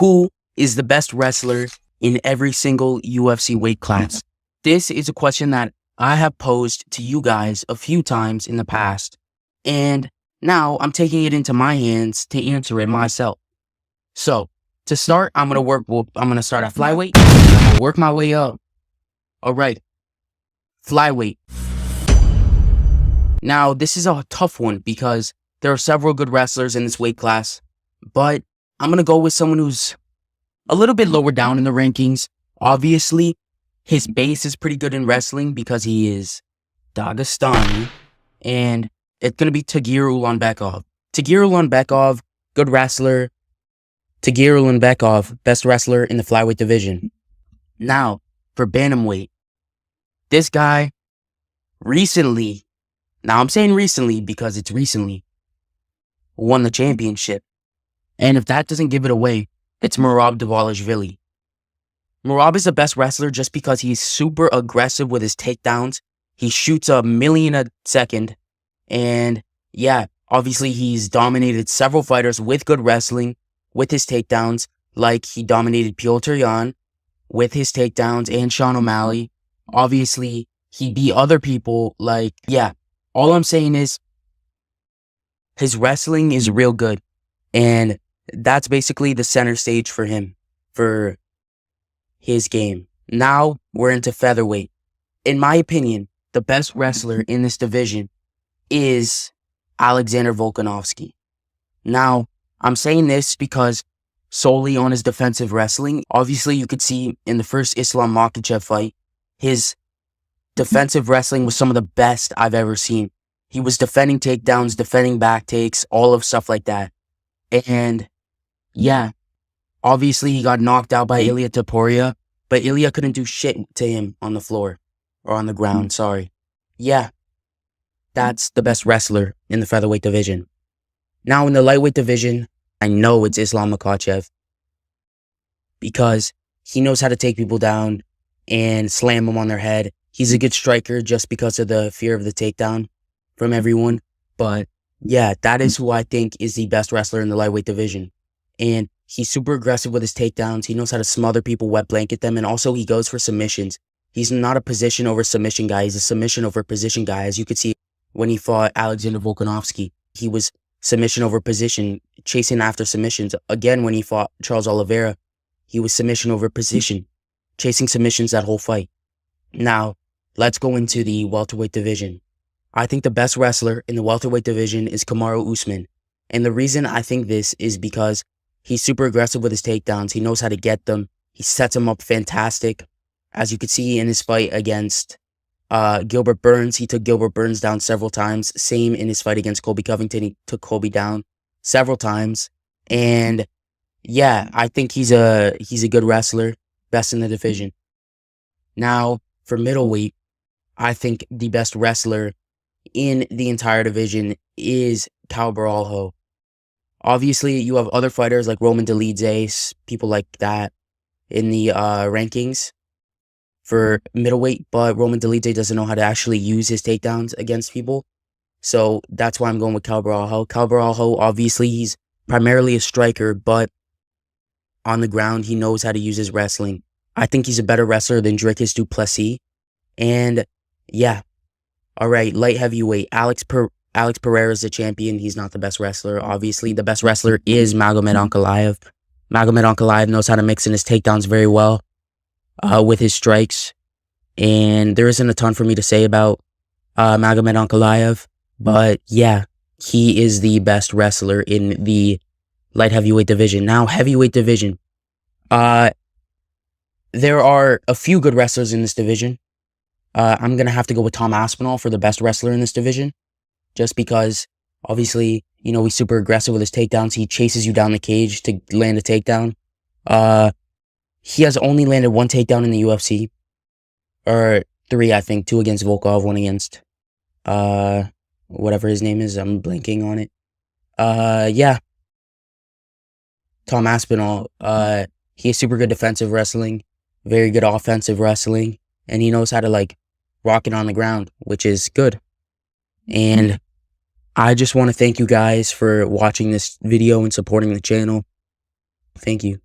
Who is the best wrestler in every single UFC weight class? This is a question that I have posed to you guys a few times in the past, and now I'm taking it into my hands to answer it myself. So, to start, I'm gonna start at flyweight, and I'm gonna work my way up. Alright, flyweight. Now, this is a tough one because there are several good wrestlers in this weight class, but I'm gonna go with someone who's a little bit lower down in the rankings. Obviously, his base is pretty good in wrestling because he is Dagestani, and it's gonna be Tagir Ulanbekov. Tagir Ulanbekov, good wrestler. Tagir Ulanbekov, best wrestler in the flyweight division. Now, for bantamweight, this guy recently, now I'm saying recently because it's recently, won the championship. And if that doesn't give it away, it's Merab Dvalishvili. Merab is the best wrestler just because he's super aggressive with his takedowns. He shoots a million a second. And yeah, obviously he's dominated several fighters with good wrestling, with his takedowns, like he dominated Piotr Yan with his takedowns and Sean O'Malley. Obviously, he beat other people like, yeah, all I'm saying is his wrestling is real good. And that's basically the center stage for him, for his game. Now we're into featherweight. In my opinion, the best wrestler in this division is Alexander Volkanovski. Now, I'm saying this because solely on his defensive wrestling. Obviously, you could see in the first Islam Makhachev fight, his defensive wrestling was some of the best I've ever seen. He was defending takedowns, defending back takes, all of stuff like that. And yeah, obviously he got knocked out by Ilya Topuria, but Ilya couldn't do shit to him on the floor, or on the ground, sorry. Yeah, that's the best wrestler in the featherweight division. Now in the lightweight division, I know it's Islam Makhachev because he knows how to take people down and slam them on their head. He's a good striker just because of the fear of the takedown from everyone. But yeah, that is who I think is the best wrestler in the lightweight division. And he's super aggressive with his takedowns. He knows how to smother people, wet blanket them, and also he goes for submissions. He's not a position over submission guy. He's a submission over position guy. As you could see when he fought Alexander Volkanovski, he was submission over position, chasing after submissions. Again, when he fought Charles Oliveira, he was submission over position, chasing submissions that whole fight. Now, let's go into the welterweight division. I think the best wrestler in the welterweight division is Kamaru Usman. And the reason I think this is because he's super aggressive with his takedowns. He knows how to get them. He sets them up fantastic. As you could see in his fight against Gilbert Burns, he took Gilbert Burns down several times. Same in his fight against Colby Covington, he took Colby down several times. And yeah, I think he's a good wrestler, best in the division. Now, for middleweight, I think the best wrestler in the entire division is Cal Baralho. Obviously, you have other fighters like Roman Dolidze, people like that in the rankings for middleweight, but Roman Dolidze doesn't know how to actually use his takedowns against people. So that's why I'm going with Cal Baralho. Cal Baralho, obviously, he's primarily a striker, but on the ground, he knows how to use his wrestling. I think he's a better wrestler than Dricus du Plessis. And yeah. All right, light heavyweight. Alex Pereira is the champion. He's not the best wrestler. Obviously, the best wrestler is Magomed Ankalaev. Magomed Ankalaev knows how to mix in his takedowns very well with his strikes. And there isn't a ton for me to say about Magomed Ankalaev. But yeah, he is the best wrestler in the light heavyweight division. Now, heavyweight division. There are a few good wrestlers in this division. I'm going to have to go with Tom Aspinall for the best wrestler in this division. Just because, obviously, you know, he's super aggressive with his takedowns. He chases you down the cage to land a takedown. He has only landed one takedown in the UFC. Or three, I think. 2 against Volkov, 1 against, whatever his name is. I'm blanking on it. Yeah. Tom Aspinall, he has super good defensive wrestling. Very good offensive wrestling. And he knows how to, like, rock it on the ground, which is good. And I just want to thank you guys for watching this video and supporting the channel. Thank you.